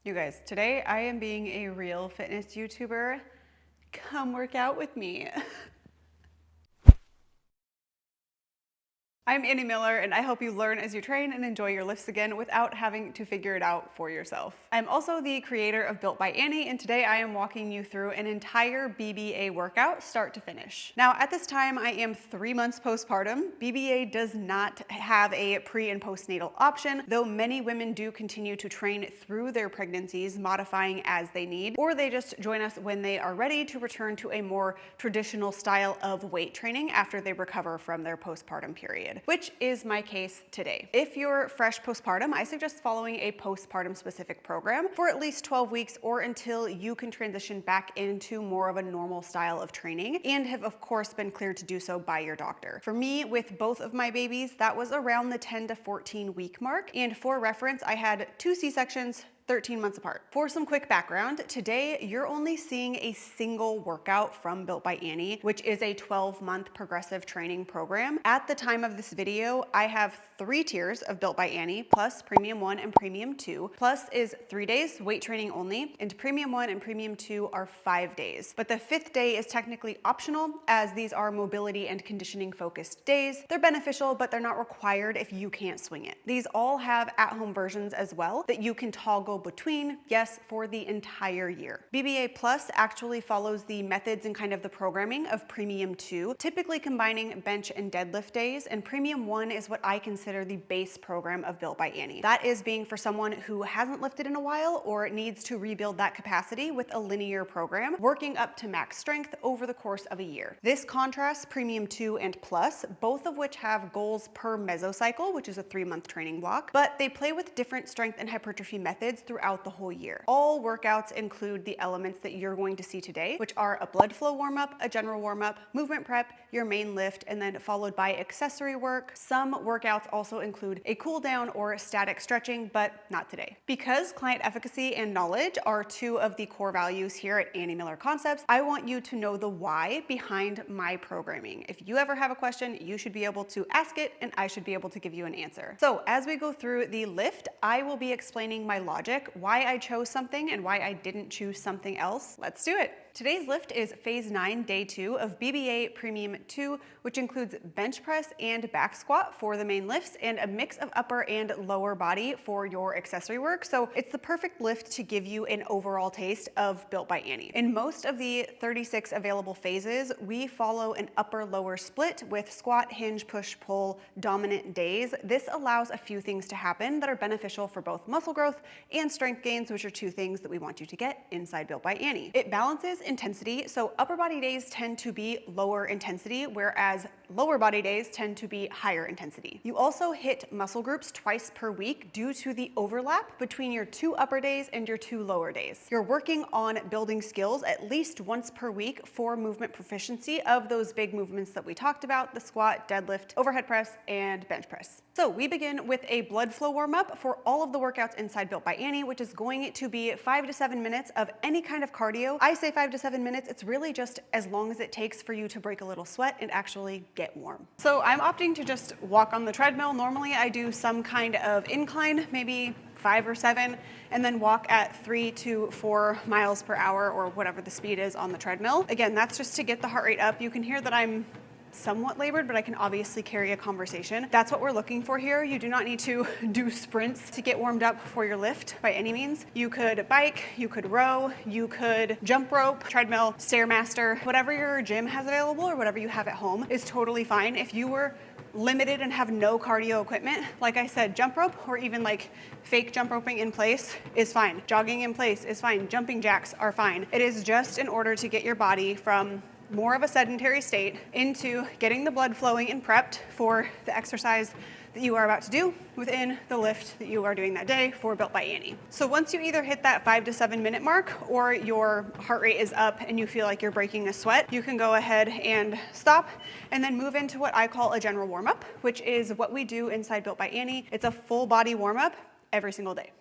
You guys, today I am being a real fitness YouTuber. Come work out with me. I'm Annie Miller, and I help you learn as you train and enjoy your lifts again without having to figure it out for yourself. I'm also the creator of Built by Annie, and today I am walking you through an entire BBA workout, start to finish. Now, at this time, I am 3 months postpartum. BBA does not have a pre- and postnatal option, though many women do continue to train through their pregnancies, modifying as they need, or they just join us when they are ready to return to a more traditional style of weight training after they recover from their postpartum period, which is my case today. If you're fresh postpartum, I suggest following a postpartum specific program for at least 12 weeks or until you can transition back into more of a normal style of training and have of course been cleared to do so by your doctor. For me, with both of my babies, that was around the 10 to 14 week mark. And for reference, I had 2 C-sections 13 months apart. For some quick background, today you're only seeing a single workout from Built by Annie, which is a 12-month progressive training program. At the time of this video, I have 3 tiers of Built by Annie, plus Premium 1 and Premium 2. Plus is 3 days, weight training only, and Premium 1 and Premium 2 are 5 days. But the 5th day is technically optional, as these are mobility and conditioning focused days. They're beneficial, but they're not required if you can't swing it. These all have at-home versions as well that you can toggle between, yes, for the entire year. BBA Plus actually follows the methods and kind of the programming of Premium 2, typically combining bench and deadlift days, and Premium 1 is what I consider the base program of Built by Annie. That is being for someone who hasn't lifted in a while or needs to rebuild that capacity with a linear program, working up to max strength over the course of a year. This contrasts Premium 2 and Plus, both of which have goals per mesocycle, which is a 3-month training block, but they play with different strength and hypertrophy methods throughout the whole year. All workouts include the elements that you're going to see today, which are a blood flow warm-up, a general warm-up, movement prep, your main lift, and then followed by accessory work. Some workouts also include a cool down or static stretching, but not today. Because client efficacy and knowledge are 2 of the core values here at Annie Miller Concepts, I want you to know the why behind my programming. If you ever have a question, you should be able to ask it, and I should be able to give you an answer. So as we go through the lift, I will be explaining my logic, why I chose something and why I didn't choose something else. Let's do it. Today's lift is phase 9, day 2 of BBA Premium 2, which includes bench press and back squat for the main lifts and a mix of upper and lower body for your accessory work. So it's the perfect lift to give you an overall taste of Built by Annie. In most of the 36 available phases, we follow an upper-lower split with squat, hinge, push, pull, dominant days. This allows a few things to happen that are beneficial for both muscle growth and strength gains, which are 2 things that we want you to get inside Built by Annie. It balances intensity, so upper body days tend to be lower intensity, whereas lower body days tend to be higher intensity. You also hit muscle groups twice per week due to the overlap between your 2 upper days and your 2 lower days. You're working on building skills at least once per week for movement proficiency of those big movements that we talked about: the squat, deadlift, overhead press, and bench press. So we begin with a blood flow warm-up for all of the workouts inside Built by Annie, which is going to be 5 to 7 minutes of any kind of cardio. I say 5 to 7 minutes. It's really just as long as it takes for you to break a little sweat and actually get warm. So I'm opting to just walk on the treadmill. Normally I do some kind of incline, maybe 5 or 7, and then walk at 3 to 4 miles per hour or whatever the speed is on the treadmill. Again, that's just to get the heart rate up. You can hear that I'm somewhat labored, but I can obviously carry a conversation. That's what we're looking for here. You do not need to do sprints to get warmed up for your lift by any means. You could bike, you could row, you could jump rope, treadmill, Stairmaster, whatever your gym has available or whatever you have at home is totally fine. If you were limited and have no cardio equipment, like I said, jump rope or even like fake jump roping in place is fine. Jogging in place is fine. Jumping jacks are fine. It is just in order to get your body from more of a sedentary state into getting the blood flowing and prepped for the exercise that you are about to do within the lift that you are doing that day for Built by Annie. So once you either hit that 5 to 7 minute mark or your heart rate is up and you feel like you're breaking a sweat, you can go ahead and stop and then move into what I call a general warm-up, which is what we do inside Built by Annie. It's a full body warm-up every single day.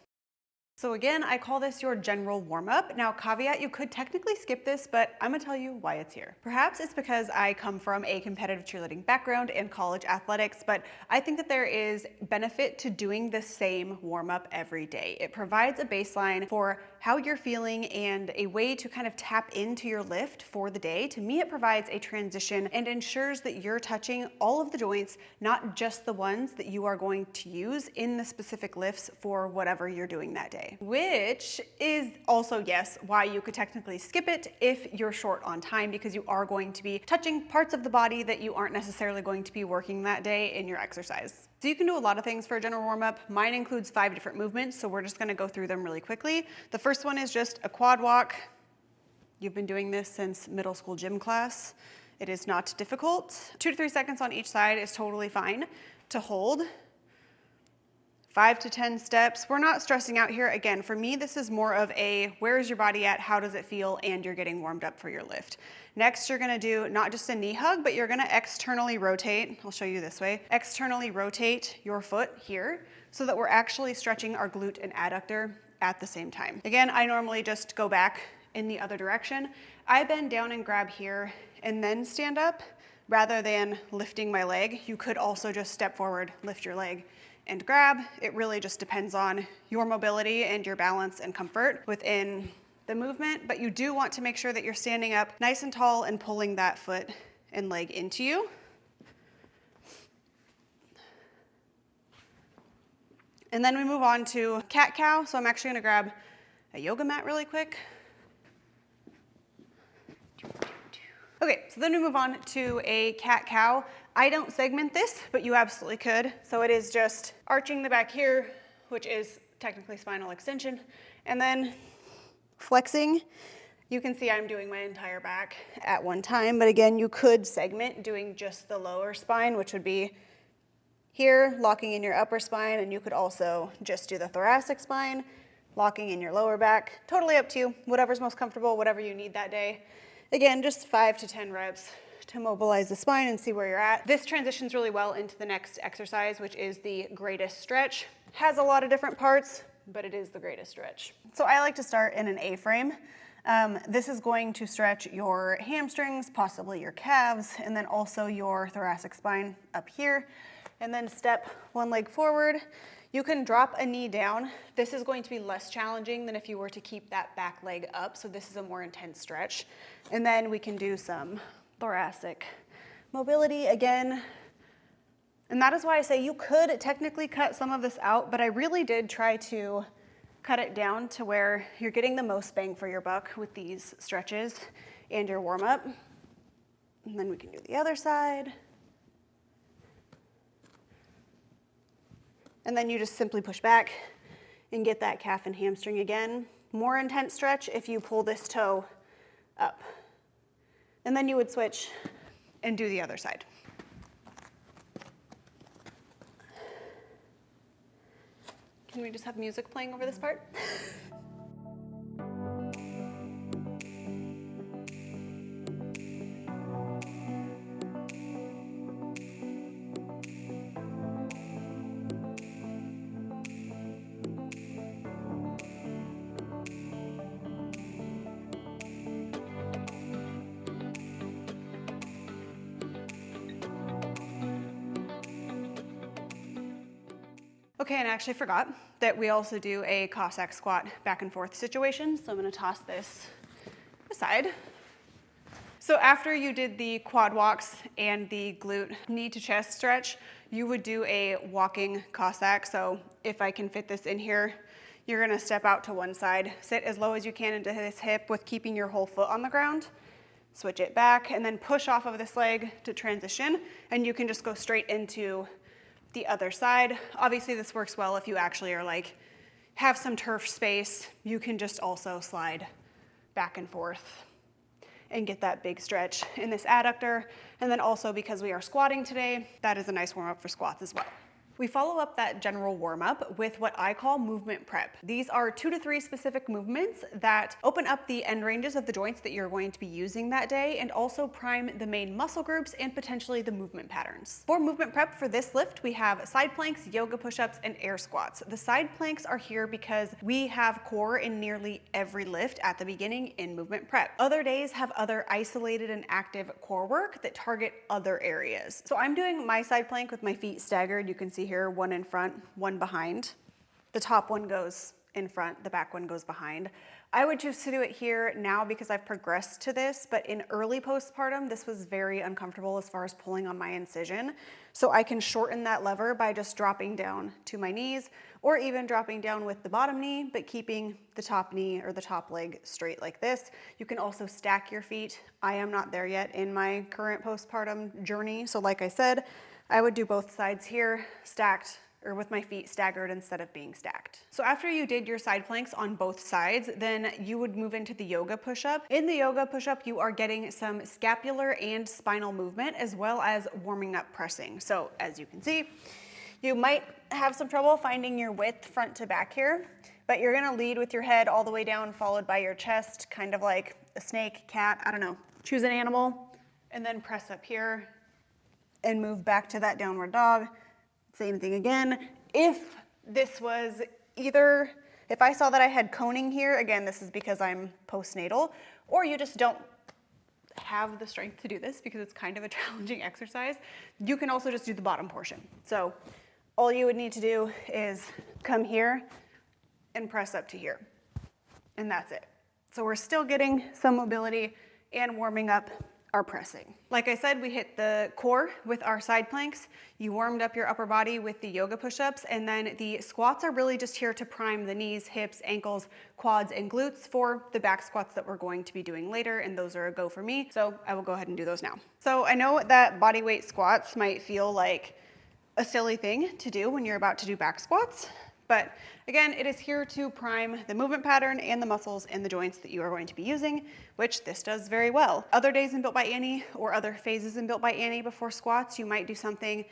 So again, I call this your general warm-up. Now, caveat, you could technically skip this, but I'm gonna tell you why it's here. Perhaps it's because I come from a competitive cheerleading background and college athletics, but I think that there is benefit to doing the same warm-up every day. It provides a baseline for how you're feeling and a way to kind of tap into your lift for the day. To me, it provides a transition and ensures that you're touching all of the joints, not just the ones that you are going to use in the specific lifts for whatever you're doing that day. Which is also, yes, why you could technically skip it if you're short on time, because you are going to be touching parts of the body that you aren't necessarily going to be working that day in your exercise. So you can do a lot of things for a general warm-up. Mine includes 5 different movements, so we're just gonna go through them really quickly. The first one is just a quad walk. You've been doing this since middle school gym class. It is not difficult. 2 to 3 seconds on each side is totally fine to hold. 5 to 10 steps. We're not stressing out here. Again, for me, this is more of a where is your body at, how does it feel, and you're getting warmed up for your lift. Next, you're gonna do not just a knee hug, but you're gonna externally rotate. I'll show you this way. Externally rotate your foot here so that we're actually stretching our glute and adductor at the same time. Again, I normally just go back in the other direction. I bend down and grab here and then stand up rather than lifting my leg. You could also just step forward, lift your leg, and grab. It really just depends on your mobility and your balance and comfort within the movement, but you do want to make sure that you're standing up nice and tall and pulling that foot and leg into you. And then we move on to cat-cow. So I'm actually gonna grab a yoga mat really quick. Okay, so then we move on to a cat-cow. I don't segment this, but you absolutely could. So it is just arching the back here, which is technically spinal extension, and then flexing. You can see I'm doing my entire back at one time, but again, you could segment doing just the lower spine, which would be here, locking in your upper spine, and you could also just do the thoracic spine, locking in your lower back. Totally up to you, whatever's most comfortable, whatever you need that day. Again, just 5 to 10 reps to mobilize the spine and see where you're at. This transitions really well into the next exercise, which is the greatest stretch. Has a lot of different parts, but it is the greatest stretch. So I like to start in an A-frame. This is going to stretch your hamstrings, possibly your calves, and then also your thoracic spine up here. And then step one leg forward. You can drop a knee down. This is going to be less challenging than if you were to keep that back leg up, so this is a more intense stretch. And then we can do some thoracic mobility again. And that is why I say you could technically cut some of this out, but I really did try to cut it down to where you're getting the most bang for your buck with these stretches and your warm-up. And then we can do the other side. And then you just simply push back and get that calf and hamstring again. More intense stretch if you pull this toe up. And then you would switch and do the other side. Can we just have music playing over this part? Okay, and I actually forgot that we also do a Cossack squat back and forth situation, so I'm gonna toss this aside. So after you did the quad walks and the glute knee to chest stretch, you would do a walking Cossack. So if I can fit this in here, you're gonna step out to one side, sit as low as you can into this hip with keeping your whole foot on the ground, switch it back, and then push off of this leg to transition, and you can just go straight into the other side. Obviously this works well if you actually are like, have some turf space. You can just also slide back and forth and get that big stretch in this adductor. And then also because we are squatting today, that is a nice warm up for squats as well. We follow up that general warm-up with what I call movement prep. These are 2 to 3 specific movements that open up the end ranges of the joints that you're going to be using that day and also prime the main muscle groups and potentially the movement patterns. For movement prep for this lift, we have side planks, yoga push-ups, and air squats. The side planks are here because we have core in nearly every lift at the beginning in movement prep. Other days have other isolated and active core work that target other areas. So I'm doing my side plank with my feet staggered. You can see here, one in front, one behind. The top one goes in front, the back one goes behind. I would choose to do it here now because I've progressed to this, but in early postpartum, this was very uncomfortable as far as pulling on my incision. So I can shorten that lever by just dropping down to my knees or even dropping down with the bottom knee, but keeping the top knee or the top leg straight like this. You can also stack your feet. I am not there yet in my current postpartum journey. So like I said, I would do both sides here, stacked, or with my feet staggered instead of being stacked. So after you did your side planks on both sides, then you would move into the yoga push-up. In the yoga push-up, you are getting some scapular and spinal movement as well as warming up pressing. So as you can see, you might have some trouble finding your width front to back here, but you're gonna lead with your head all the way down, followed by your chest, kind of like a snake, cat, I don't know. Choose an animal, and then press up here and move back to that downward dog. Same thing again. If this was either, if I saw that I had coning here, again, this is because I'm postnatal, or you just don't have the strength to do this because it's kind of a challenging exercise, you can also just do the bottom portion. So all you would need to do is come here and press up to here, and that's it. So we're still getting some mobility and warming up our pressing. Like I said, we hit the core with our side planks. You warmed up your upper body with the yoga push-ups, and then the squats are really just here to prime the knees, hips, ankles, quads, and glutes for the back squats that we're going to be doing later, and those are a go for me, so I will go ahead and do those now. So I know that body weight squats might feel like a silly thing to do when you're about to do back squats, but again, it is here to prime the movement pattern and the muscles and the joints that you are going to be using, which this does very well. Other days in Built by Annie or other phases in Built by Annie before squats, you might do something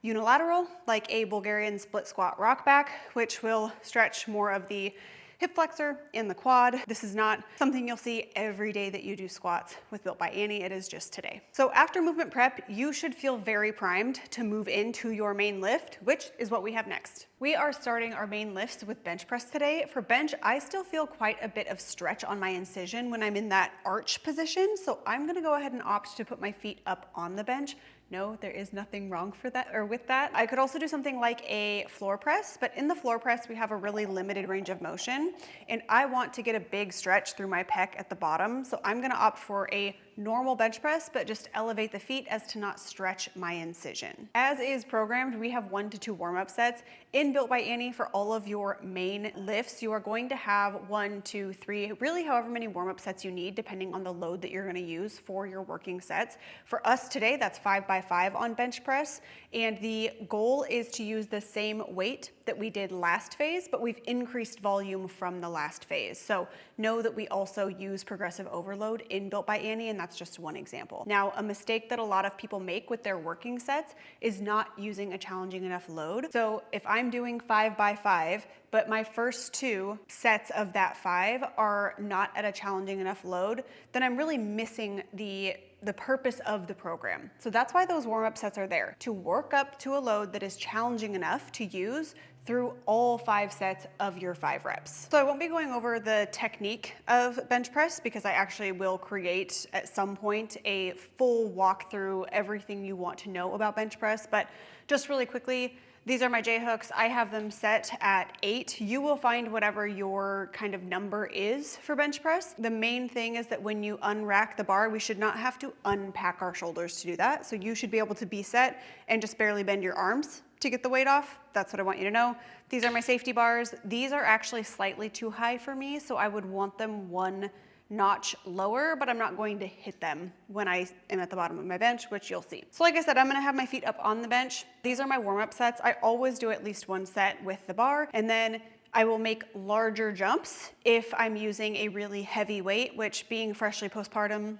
unilateral, like a Bulgarian split squat rock back, which will stretch more of the hip flexor and the quad. This is not something you'll see every day that you do squats with Built by Annie. It is just today. So after movement prep, you should feel very primed to move into your main lift, which is what we have next. We are starting our main lifts with bench press today. For bench, I still feel quite a bit of stretch on my incision when I'm in that arch position. So I'm gonna go ahead and opt to put my feet up on the bench. No, there is nothing wrong for that or with that. I could also do something like a floor press, but in the floor press, we have a really limited range of motion, and I want to get a big stretch through my pec at the bottom. So I'm gonna opt for a normal bench press, but just elevate the feet as to not stretch my incision. As is programmed, we have 1 to 2 warm-up sets. In Built by Annie, for all of your main lifts, you are going to have 1, 2, 3, really however many warm-up sets you need, depending on the load that you're gonna use for your working sets. For us today, that's 5 by 5 on bench press, and the goal is to use the same weight that we did last phase, but we've increased volume from the last phase. So know that we also use progressive overload in Built by Annie, and that's just one example. Now, a mistake that a lot of people make with their working sets is not using a challenging enough load. So if I'm doing 5 by 5, but my first 2 sets of that 5 are not at a challenging enough load, then I'm really missing the purpose of the program. So that's why those warm-up sets are there, to work up to a load that is challenging enough to use through all 5 sets of your 5 reps. So I won't be going over the technique of bench press because I actually will create at some point a full walkthrough, everything you want to know about bench press, but just really quickly, these are my J hooks. I have them set at 8. You will find whatever your kind of number is for bench press. The main thing is that when you unrack the bar, we should not have to unpack our shoulders to do that. So you should be able to be set and just barely bend your arms to get the weight off. That's what I want you to know. These are my safety bars. These are actually slightly too high for me, so I would want them 1 notch lower, but I'm not going to hit them when I am at the bottom of my bench, which you'll see. So like I said, I'm gonna have my feet up on the bench. These are my warm-up sets. I always do at least 1 set with the bar, and then I will make larger jumps if I'm using a really heavy weight, which being freshly postpartum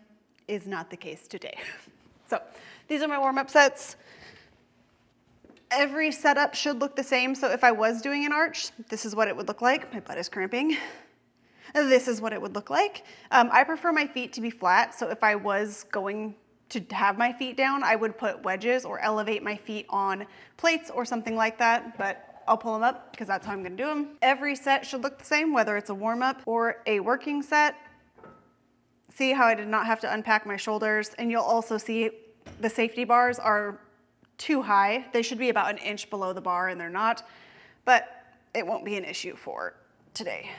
is not the case today. So these are my warm-up sets. Every setup should look the same. So if I was doing an arch, this is what it would look like. My butt is cramping. This is what it would look like. I prefer my feet to be flat. So if I was going to have my feet down, I would put wedges or elevate my feet on plates or something like that, but I'll pull them up because that's how I'm gonna do them. Every set should look the same, whether it's a warm-up or a working set. See how I did not have to unpack my shoulders, and you'll also see the safety bars are too high. They should be about an inch below the bar, and they're not, but it won't be an issue for today.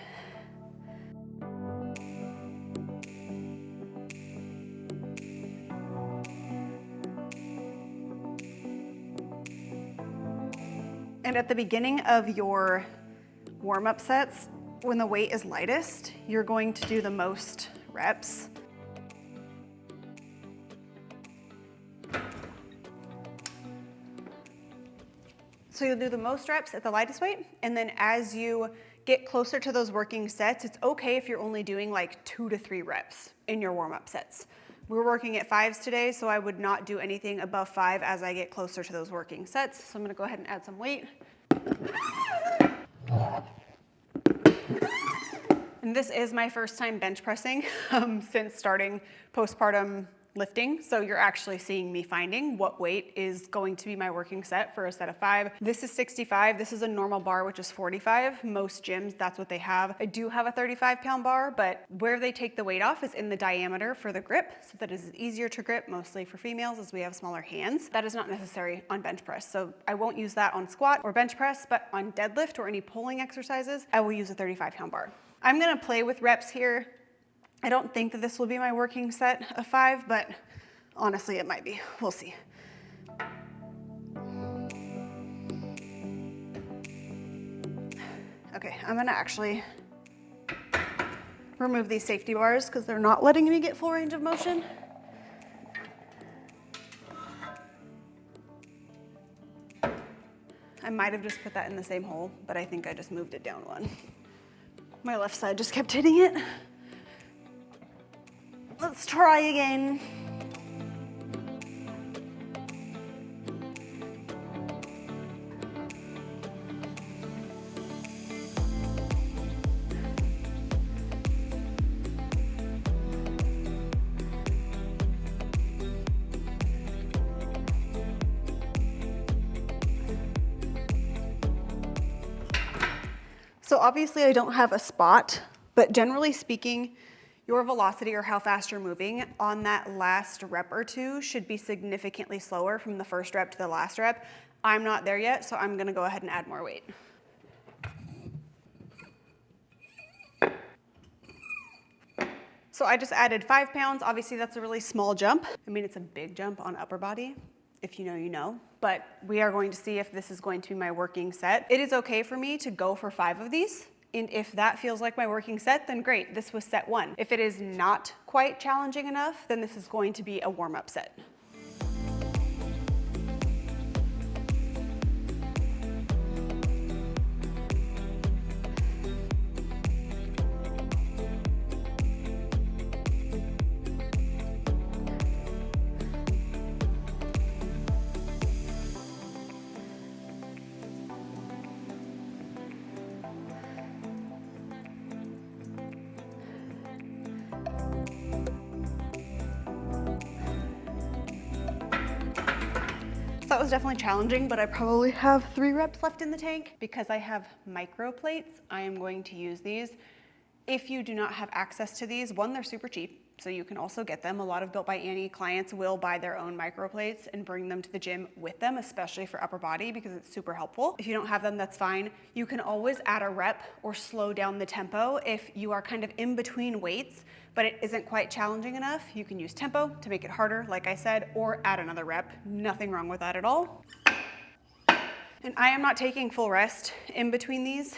And at the beginning of your warm-up sets, when the weight is lightest, you're going to do the most reps. So you'll do the most reps at the lightest weight, and then as you get closer to those working sets, it's okay if you're only doing like 2 to 3 reps in your warm-up sets. We're working at 5s today, so I would not do anything above 5 as I get closer to those working sets. So I'm gonna go ahead and add some weight. And this is my first time bench pressing since starting postpartum lifting. So you're actually seeing me finding what weight is going to be my working set for a set of 5. This is 65. This is a normal bar, which is 45. Most gyms, that's what they have. I do have a 35-pound bar, but where they take the weight off is in the diameter for the grip, so that it is easier to grip, mostly for females as we have smaller hands. That is not necessary on bench press. So I won't use that on squat or bench press, but on deadlift or any pulling exercises, I will use a 35-pound bar. I'm gonna play with reps here. I don't think that this will be my working set of 5, but honestly, it might be. We'll see. Okay, I'm gonna actually remove these safety bars because they're not letting me get full range of motion. I might have just put that in the same hole, but I think I just moved it down one. My left side just kept hitting it. Let's try again. So obviously I don't have a spot, but generally speaking, your velocity or how fast you're moving on that last rep or 2 should be significantly slower from the first rep to the last rep. I'm not there yet, so I'm gonna go ahead and add more weight. So I just added 5 pounds. Obviously that's a really small jump. I mean, it's a big jump on upper body. If you know, you know. But we are going to see if this is going to be my working set. It is okay for me to go for 5 of these. And if that feels like my working set, then great, this was set 1. If it is not quite challenging enough, then this is going to be a warm-up set. That was definitely challenging, but I probably have 3 reps left in the tank. Because I have micro plates, I am going to use these. If you do not have access to these, one, they're super cheap, so you can also get them. A lot of Built by Annie clients will buy their own micro plates and bring them to the gym with them, especially for upper body, because it's super helpful. If you don't have them, that's fine. You can always add a rep or slow down the tempo if you are kind of in between weights, but it isn't quite challenging enough. You can use tempo to make it harder, like I said, or add another rep. Nothing wrong with that at all. And I am not taking full rest in between these.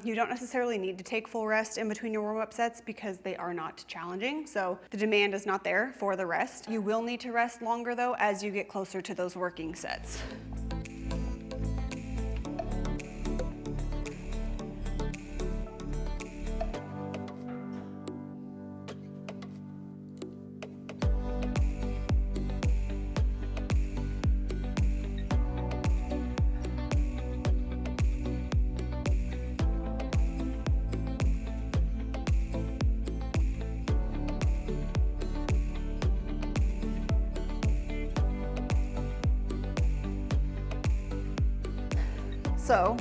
You don't necessarily need to take full rest in between your warm-up sets because they are not challenging. So the demand is not there for the rest. You will need to rest longer though as you get closer to those working sets. So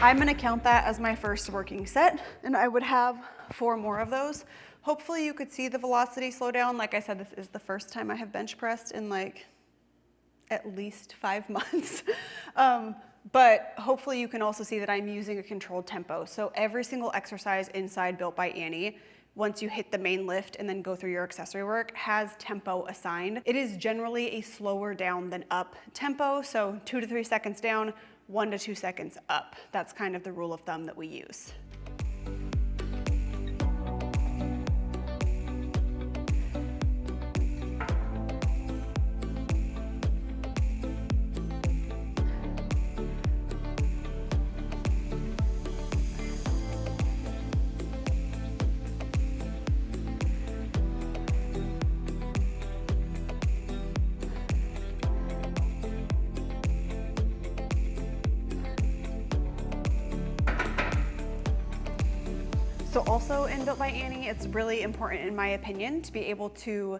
I'm gonna count that as my first working set, and I would have 4 more of those. Hopefully you could see the velocity slow down. Like I said, this is the first time I have bench pressed in like at least 5 months. But hopefully you can also see that I'm using a controlled tempo. So every single exercise inside Built by Annie, once you hit the main lift and then go through your accessory work, has tempo assigned. It is generally a slower down than up tempo. So 2 to 3 seconds down, 1 to 2 seconds up. That's kind of the rule of thumb that we use. So also in Built by Annie, it's really important, in my opinion, to be able to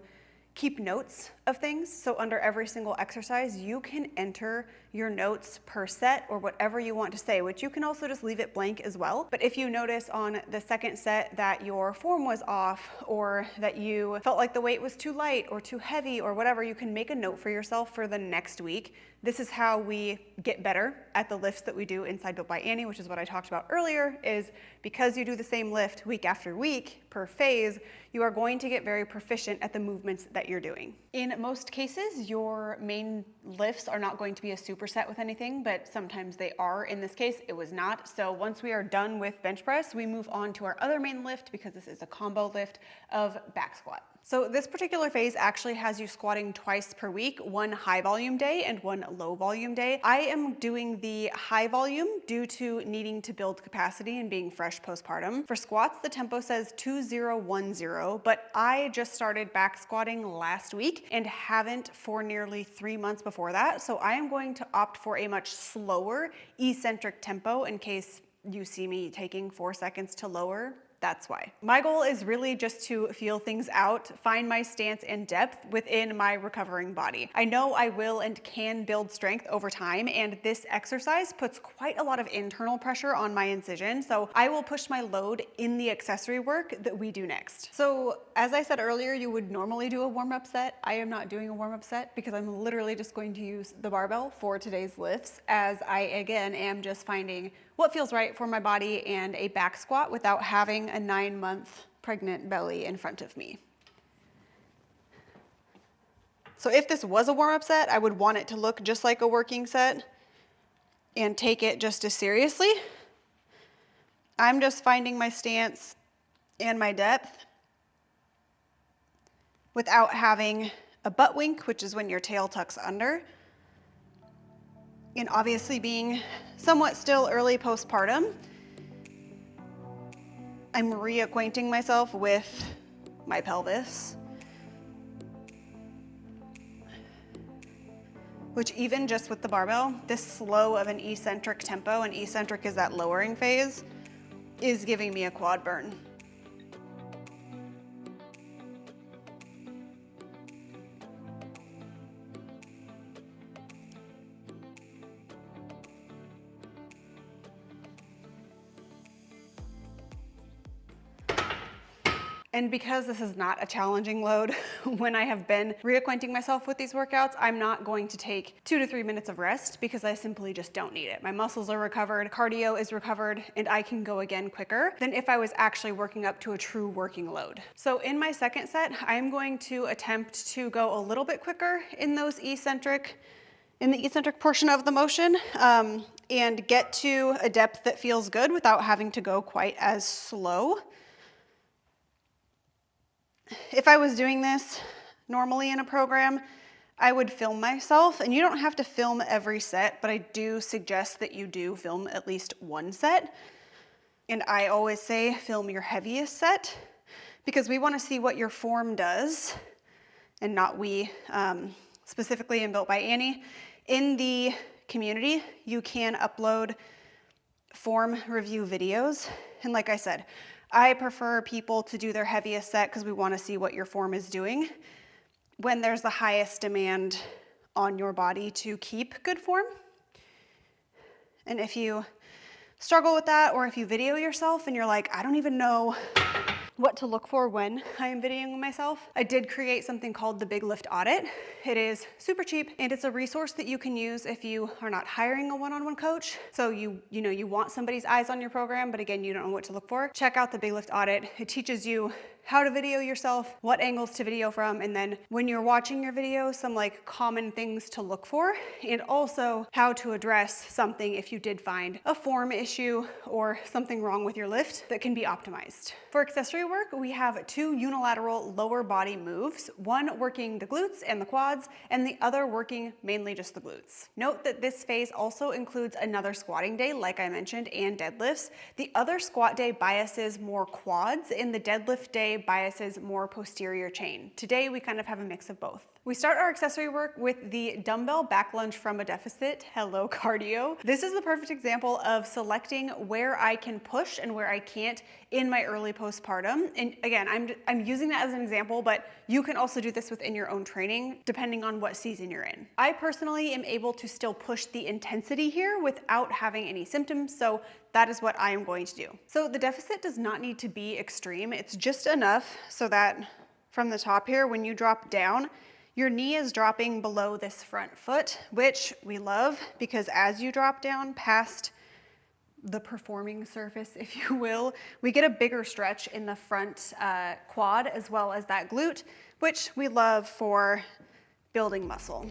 keep notes of things. So under every single exercise, you can enter your notes per set or whatever you want to say, which you can also just leave it blank as well. But if you notice on the second set that your form was off, or that you felt like the weight was too light or too heavy or whatever, you can make a note for yourself for the next week. This is how we get better at the lifts that we do inside Built by Annie, which is what I talked about earlier, is because you do the same lift week after week per phase, you are going to get very proficient at the movements that you're doing. In most cases, your main lifts are not going to be a superset with anything, but sometimes they are. In this case, it was not. So once we are done with bench press, we move on to our other main lift, because this is a combo lift of back squat. So this particular phase actually has you squatting twice per week, 1 high volume day and 1 low volume day. I am doing the high volume due to needing to build capacity and being fresh postpartum. For squats, the tempo says 2010, but I just started back squatting last week and haven't for nearly 3 months before that. So I am going to opt for a much slower eccentric tempo in case you see me taking 4 seconds to lower. That's why. My goal is really just to feel things out, find my stance and depth within my recovering body. I know I will and can build strength over time, and this exercise puts quite a lot of internal pressure on my incision, so I will push my load in the accessory work that we do next. So as I said earlier, you would normally do a warm-up set. I am not doing a warm-up set because I'm literally just going to use the barbell for today's lifts, as I again am just finding what feels right for my body and a back squat without having a 9-month pregnant belly in front of me. So if this was a warm-up set, I would want it to look just like a working set and take it just as seriously. I'm just finding my stance and my depth without having a butt wink, which is when your tail tucks under. And obviously being somewhat still early postpartum, I'm reacquainting myself with my pelvis, which even just with the barbell, this slow of an eccentric tempo, and eccentric is that lowering phase, is giving me a quad burn. And because this is not a challenging load, when I have been reacquainting myself with these workouts, I'm not going to take 2 to 3 minutes of rest because I simply just don't need it. My muscles are recovered, cardio is recovered, and I can go again quicker than if I was actually working up to a true working load. So in my second set, I'm going to attempt to go a little bit quicker in the eccentric portion of the motion, and get to a depth that feels good without having to go quite as slow. If I was doing this normally in a program, I would film myself, and you don't have to film every set, but I do suggest that you do film at least 1 set. And I always say film your heaviest set, because we want to see what your form does, and not we, specifically in Built by Annie. In the community, you can upload form review videos, and like I said, I prefer people to do their heaviest set because we want to see what your form is doing when there's the highest demand on your body to keep good form. And if you struggle with that, or if you video yourself and you're like, I don't even know what to look for when I am videoing myself, I did create something called the Big Lift Audit. It is super cheap, and it's a resource that you can use if you are not hiring a one-on-one coach. So you want somebody's eyes on your program, but again, you don't know what to look for. Check out the Big Lift Audit. It teaches you how to video yourself, what angles to video from, and then when you're watching your video, some like common things to look for, and also how to address something if you did find a form issue or something wrong with your lift that can be optimized. For accessory work, we have 2 unilateral lower body moves, one working the glutes and the quads, and the other working mainly just the glutes. Note that this phase also includes another squatting day, like I mentioned, and deadlifts. The other squat day biases more quads, and the deadlift day biases more posterior chain. Today, we kind of have a mix of both. We start our accessory work with the dumbbell back lunge from a deficit. Hello, cardio. This is the perfect example of selecting where I can push and where I can't in my early postpartum. And again, I'm using that as an example, but you can also do this within your own training, depending on what season you're in. I personally am able to still push the intensity here without having any symptoms, so that is what I am going to do. So the deficit does not need to be extreme. It's just enough so that from the top here, when you drop down, your knee is dropping below this front foot, which we love because as you drop down past the performing surface, if you will, we get a bigger stretch in the front quad as well as that glute, which we love for building muscle.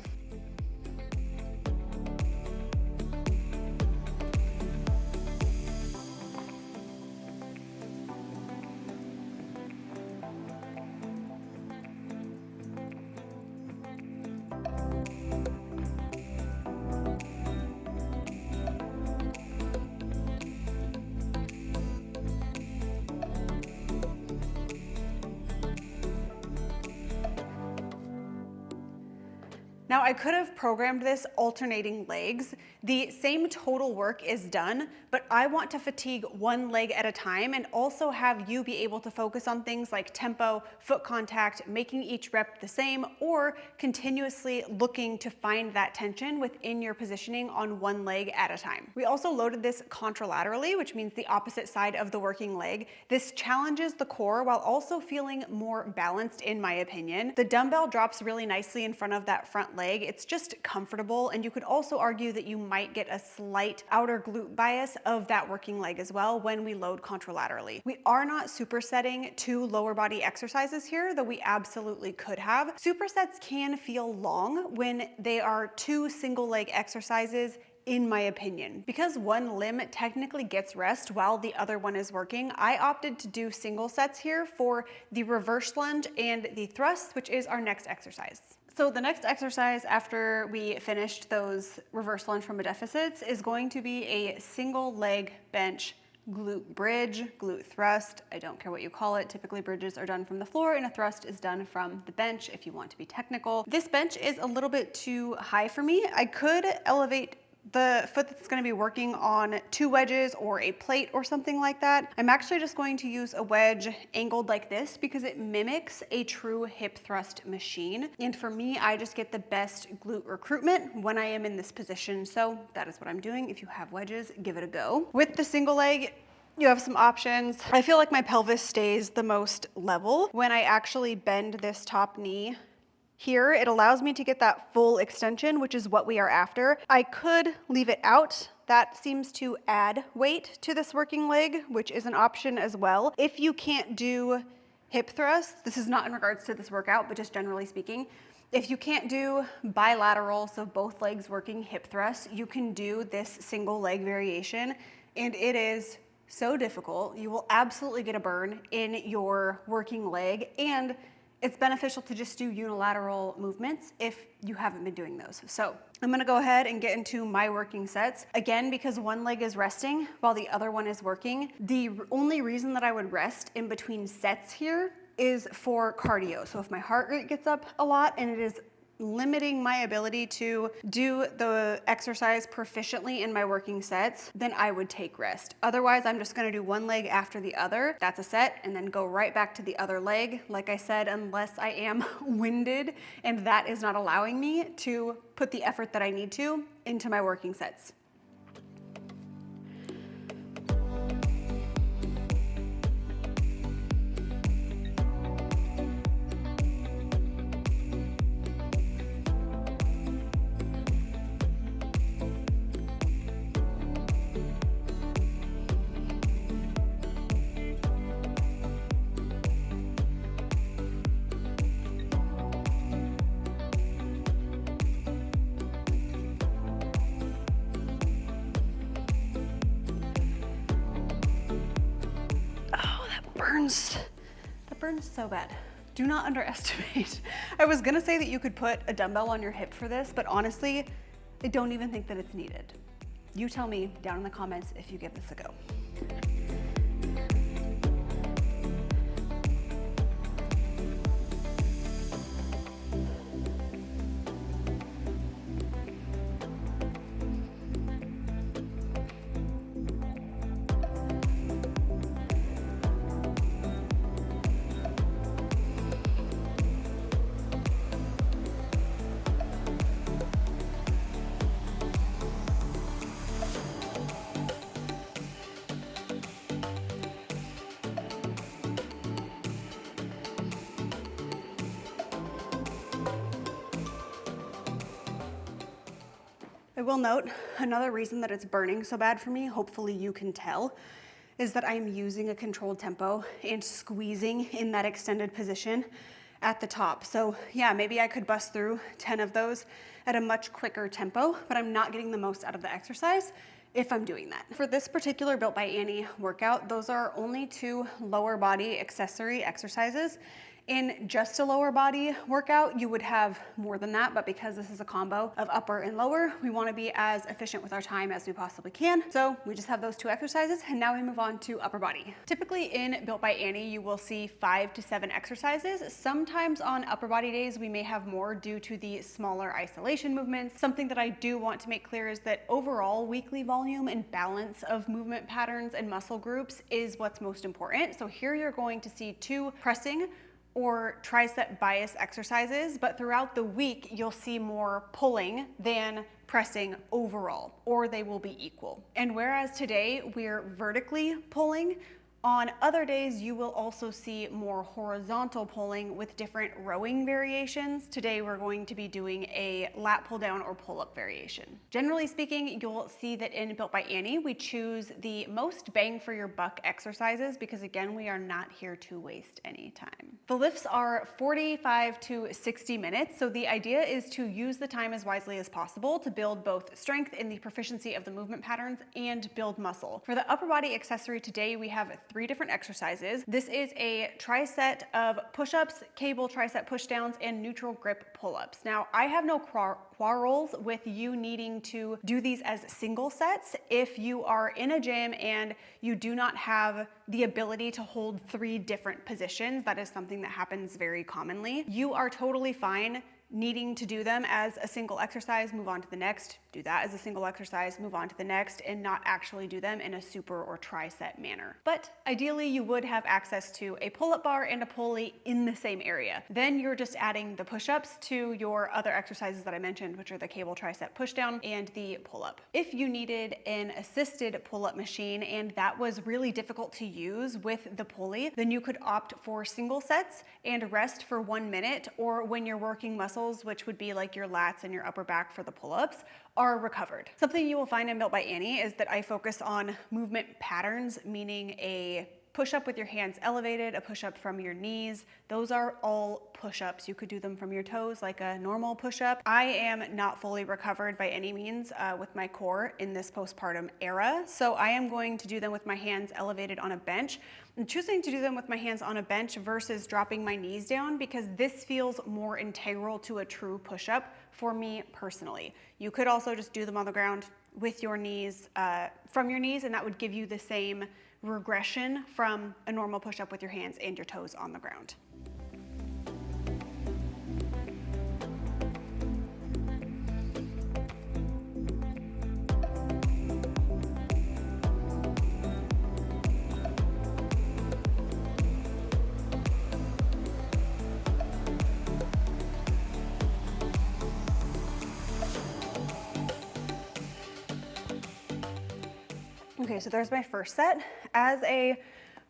Now I could have programmed this alternating legs. The same total work is done, but I want to fatigue one leg at a time and also have you be able to focus on things like tempo, foot contact, making each rep the same, or continuously looking to find that tension within your positioning on one leg at a time. We also loaded this contralaterally, which means the opposite side of the working leg. This challenges the core while also feeling more balanced in my opinion. The dumbbell drops really nicely in front of that front leg. It's just comfortable, and you could also argue that you might get a slight outer glute bias of that working leg as well when we load contralaterally. We are not supersetting 2 lower body exercises here, though we absolutely could have. Supersets can feel long when they are 2 single leg exercises, in my opinion. Because one limb technically gets rest while the other one is working, I opted to do single sets here for the reverse lunge and the thrust, which is our next exercise. So the next exercise after we finished those reverse lunge from a deficits is going to be a single leg bench glute bridge, glute thrust. I don't care what you call it. Typically bridges are done from the floor and a thrust is done from the bench if you want to be technical. This bench is a little bit too high for me. I could elevate the foot that's going to be working on 2 wedges or a plate or something like that. I'm actually just going to use a wedge angled like this because it mimics a true hip thrust machine. And for me, I just get the best glute recruitment when I am in this position. So that is what I'm doing. If you have wedges, give it a go. With the single leg, you have some options. I feel like my pelvis stays the most level when I actually bend this top knee. Here, it allows me to get that full extension, which is what we are after. I could leave it out. That seems to add weight to this working leg, which is an option as well. If you can't do hip thrusts, this is not in regards to this workout, but just generally speaking, if you can't do bilateral, so both legs working hip thrusts, you can do this single leg variation, and it is so difficult. You will absolutely get a burn in your working leg, and it's beneficial to just do unilateral movements if you haven't been doing those. So I'm gonna go ahead and get into my working sets. Again, because one leg is resting while the other one is working, the only reason that I would rest in between sets here is for cardio. So if my heart rate gets up a lot and it is limiting my ability to do the exercise proficiently in my working sets, then I would take rest. Otherwise, I'm just gonna do one leg after the other. That's a set, and then go right back to the other leg. Like I said, unless I am winded, and that is not allowing me to put the effort that I need to into my working sets. burns so bad. Do not underestimate. I was gonna say that you could put a dumbbell on your hip for this, but honestly, I don't even think that it's needed. You tell me down in the comments if you give this a go. I will note, another reason that it's burning so bad for me, hopefully you can tell, is that I'm using a controlled tempo and squeezing in that extended position at the top. So yeah, maybe I could bust through 10 of those at a much quicker tempo, but I'm not getting the most out of the exercise if I'm doing that. For this particular Built by Annie workout, those are only 2 lower body accessory exercises. In just a lower body workout, you would have more than that, but because this is a combo of upper and lower, we wanna be as efficient with our time as we possibly can. So we just have those 2 exercises, and now we move on to upper body. Typically in Built by Annie, you will see 5 to 7 exercises. Sometimes on upper body days, we may have more due to the smaller isolation movements. Something that I do want to make clear is that overall weekly volume and balance of movement patterns and muscle groups is what's most important. So here you're going to see 2 pressing or tricep bias exercises, but throughout the week, you'll see more pulling than pressing overall, or they will be equal. And whereas today we're vertically pulling, on other days, you will also see more horizontal pulling with different rowing variations. Today, we're going to be doing a lat pull down or pull up variation. Generally speaking, you'll see that in Built by Annie, we choose the most bang for your buck exercises because again, we are not here to waste any time. The lifts are 45 to 60 minutes. So the idea is to use the time as wisely as possible to build both strength in the proficiency of the movement patterns and build muscle. For the upper body accessory today, we have 3 different exercises. This is a tricep of push-ups, cable tricep pushdowns, and neutral grip pull-ups. Now, I have no quarrels with you needing to do these as single sets. If you are in a gym and you do not have the ability to hold 3 different positions, that is something that happens very commonly. You are totally fine needing to do them as a single exercise, move on to the next, do that as a single exercise, move on to the next, and not actually do them in a super or tricep manner. But ideally, you would have access to a pull-up bar and a pulley in the same area. Then you're just adding the push-ups to your other exercises that I mentioned, which are the cable tricep pushdown and the pull-up. If you needed an assisted pull-up machine and that was really difficult to use with the pulley, then you could opt for single sets and rest for 1 minute, or when you're working muscles, which would be like your lats and your upper back for the pull-ups, are recovered. Something you will find in Built by Annie is that I focus on movement patterns, meaning a push-up with your hands elevated, a push-up from your knees. Those are all push-ups. You could do them from your toes like a normal push-up. I am not fully recovered by any means with my core in this postpartum era, so I am going to do them with my hands elevated on a bench. I'm choosing to do them with my hands on a bench versus dropping my knees down because this feels more integral to a true push-up for me personally. You could also just do them on the ground with your knees, from your knees, and that would give you the same regression from a normal push-up with your hands and your toes on the ground. Okay, so there's my first set. As a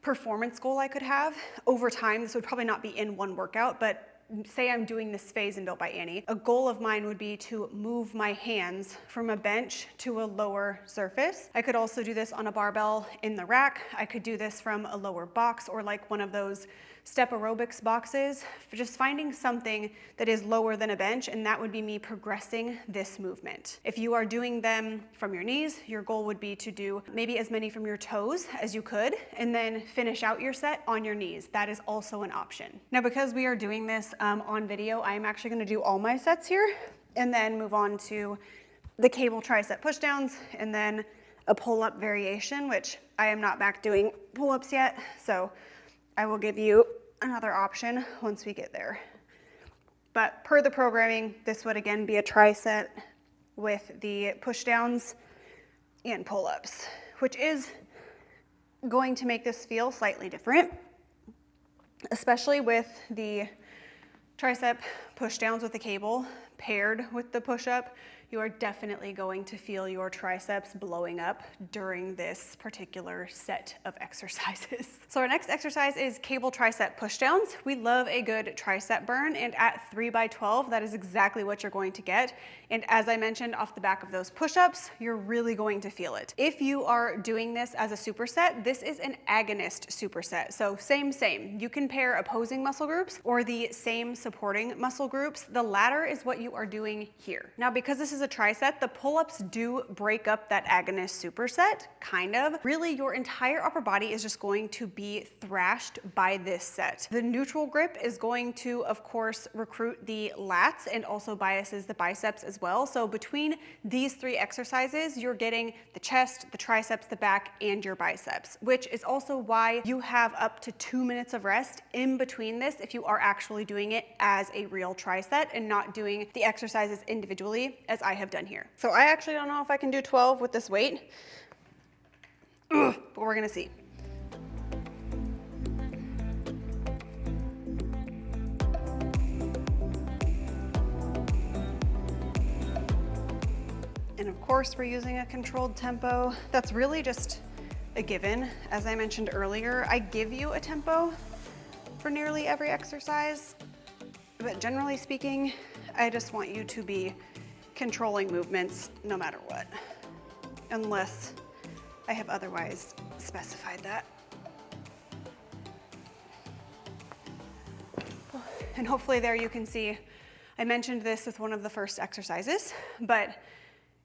performance goal I could have over time, this would probably not be in one workout, but say I'm doing this phase in Built by Annie, a goal of mine would be to move my hands from a bench to a lower surface. I could also do this on a barbell in the rack. I could do this from a lower box or like one of those step aerobics boxes, just finding something that is lower than a bench, and that would be me progressing this movement. If you are doing them from your knees, your goal would be to do maybe as many from your toes as you could, and then finish out your set on your knees. That is also an option. Now, because we are doing this on video, I am actually gonna do all my sets here, and then move on to the cable tricep pushdowns, and then a pull-up variation, which I am not back doing pull-ups yet, so I will give you another option once we get there. But per the programming, this would again be a tricep with the pushdowns and pull-ups, which is going to make this feel slightly different, especially with the tricep pushdowns with the cable paired with the push-up. You are definitely going to feel your triceps blowing up during this particular set of exercises. So our next exercise is cable tricep pushdowns. We love a good tricep burn, and at 3x12, that is exactly what you're going to get. And as I mentioned off the back of those push-ups, you're really going to feel it. If you are doing this as a superset, this is an agonist superset. So same. You can pair opposing muscle groups or the same supporting muscle groups. The latter is what you are doing here. Now, because this is a tricep, the pull-ups do break up that agonist superset, kind of. Really, your entire upper body is just going to be thrashed by this set. The neutral grip is going to, of course, recruit the lats and also biases the biceps as well. So between these three exercises, you're getting the chest, the triceps, the back, and your biceps, which is also why you have up to 2 minutes of rest in between this if you are actually doing it as a real tricep and not doing the exercises individually as I have done here. So I actually don't know if I can do 12 with this weight, but we're gonna see. And of course, we're using a controlled tempo. That's really just a given. As I mentioned earlier, I give you a tempo for nearly every exercise, but generally speaking, I just want you to be controlling movements no matter what, unless I have otherwise specified that. And hopefully there you can see, I mentioned this with one of the first exercises, but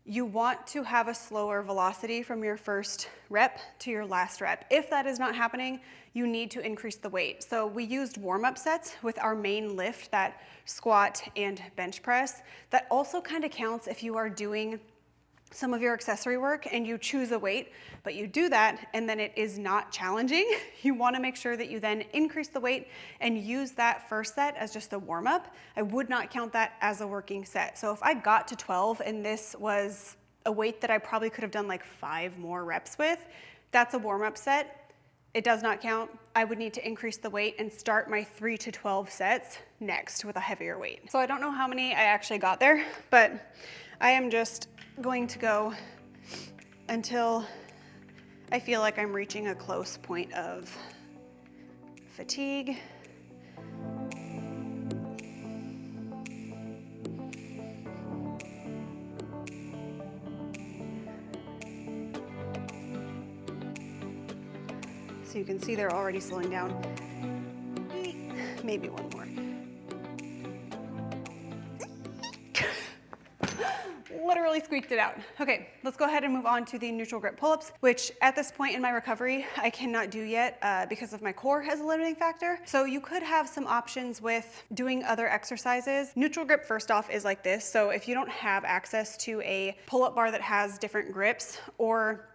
you want to have a slower velocity from your first rep to your last rep. If that is not happening, you need to increase the weight. So we used warm-up sets with our main lift, that squat and bench press. That also kind of counts if you are doing some of your accessory work and you choose a weight, but you do that and then it is not challenging. You want to make sure that you then increase the weight and use that first set as just a warm-up. I would not count that as a working set. So if I got to 12 and this was a weight that I probably could have done like 5 more reps with, that's a warm-up set. It does not count. I would need to increase the weight and start my 3 to 12 sets next with a heavier weight. So I don't know how many I actually got there, but I am just going to go until I feel like I'm reaching a close point of fatigue. So you can see they're already slowing down. Maybe one more. Literally squeaked it out. Okay, let's go ahead and move on to the neutral grip pull-ups, which at this point in my recovery, I cannot do yet because of my core as a limiting factor. So you could have some options with doing other exercises. Neutral grip, first off, is like this. So if you don't have access to a pull-up bar that has different grips or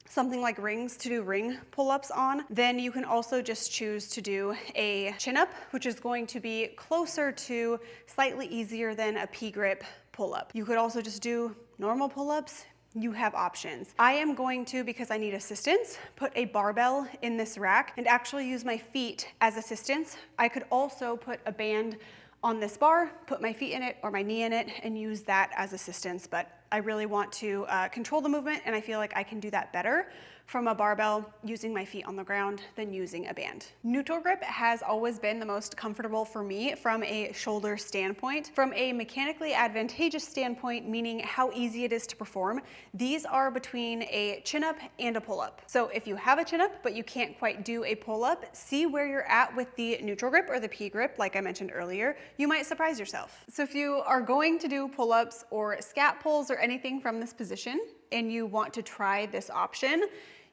something like rings to do ring pull-ups on, then you can also just choose to do a chin-up, which is going to be closer to, slightly easier than a P-grip pull-up. You could also just do normal pull-ups. You have options. I am going to, because I need assistance, put a barbell in this rack and actually use my feet as assistance. I could also put a band on this bar, put my feet in it or my knee in it and use that as assistance, but I really want to control the movement and I feel like I can do that better from a barbell using my feet on the ground than using a band. Neutral grip has always been the most comfortable for me from a shoulder standpoint. From a mechanically advantageous standpoint, meaning how easy it is to perform, these are between a chin-up and a pull-up. So if you have a chin-up but you can't quite do a pull-up, see where you're at with the neutral grip or the P grip, like I mentioned earlier. You might surprise yourself. So if you are going to do pull-ups or scat pulls or anything from this position and you want to try this option,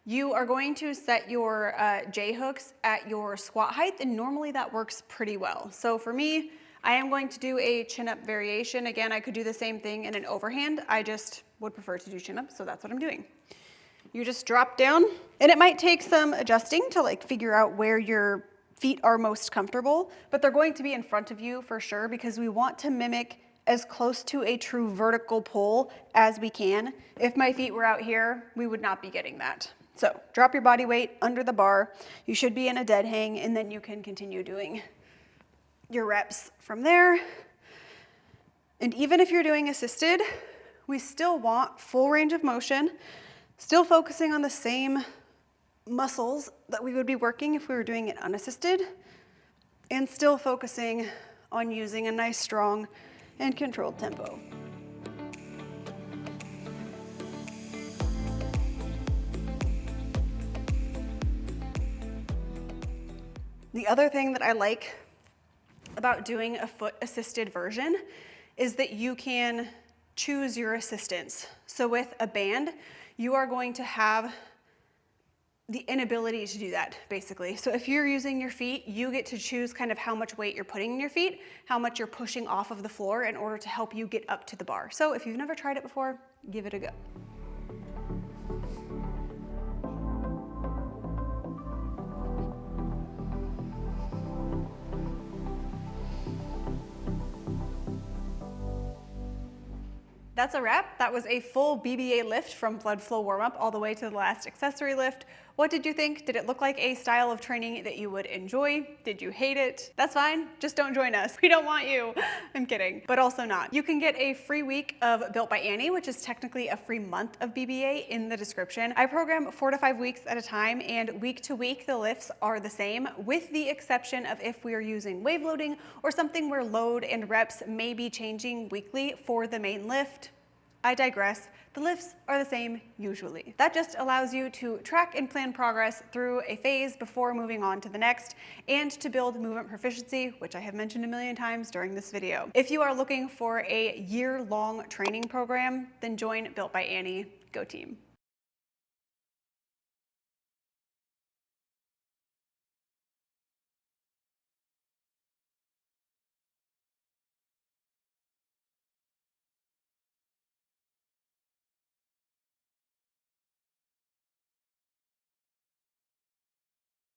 you are going to set your J hooks at your squat height, and normally that works pretty well. So for me, I am going to do a chin-up variation. Again, I could do the same thing in an overhand. I just would prefer to do chin-up, so that's what I'm doing. You just drop down, and it might take some adjusting to like figure out where your feet are most comfortable, but they're going to be in front of you for sure, because we want to mimic as close to a true vertical pull as we can. If my feet were out here, we would not be getting that. So drop your body weight under the bar. You should be in a dead hang, and then you can continue doing your reps from there. And even if you're doing assisted, we still want full range of motion, still focusing on the same muscles that we would be working if we were doing it unassisted, and still focusing on using a nice, strong, and controlled tempo. The other thing that I like about doing a foot assisted version is that you can choose your assistance. So with a band, you are going to have the inability to do that, basically. So if you're using your feet, you get to choose kind of how much weight you're putting in your feet, how much you're pushing off of the floor in order to help you get up to the bar. So if you've never tried it before, give it a go. That's a wrap. That was a full BBA lift from blood flow warm-up all the way to the last accessory lift. What did you think? Did it look like a style of training that you would enjoy? Did you hate it? That's fine. Just don't join us. We don't want you. I'm kidding, but also not. You can get a free week of Built by Annie, which is technically a free month of BBA, in the description. I program 4 to 5 weeks at a time, and week to week the lifts are the same, with the exception of if we are using wave loading or something where load and reps may be changing weekly for the main lift. I digress. The lifts are the same usually. That just allows you to track and plan progress through a phase before moving on to the next, and to build movement proficiency, which I have mentioned a million times during this video. If you are looking for a year-long training program, then join Built by Annie. Go team.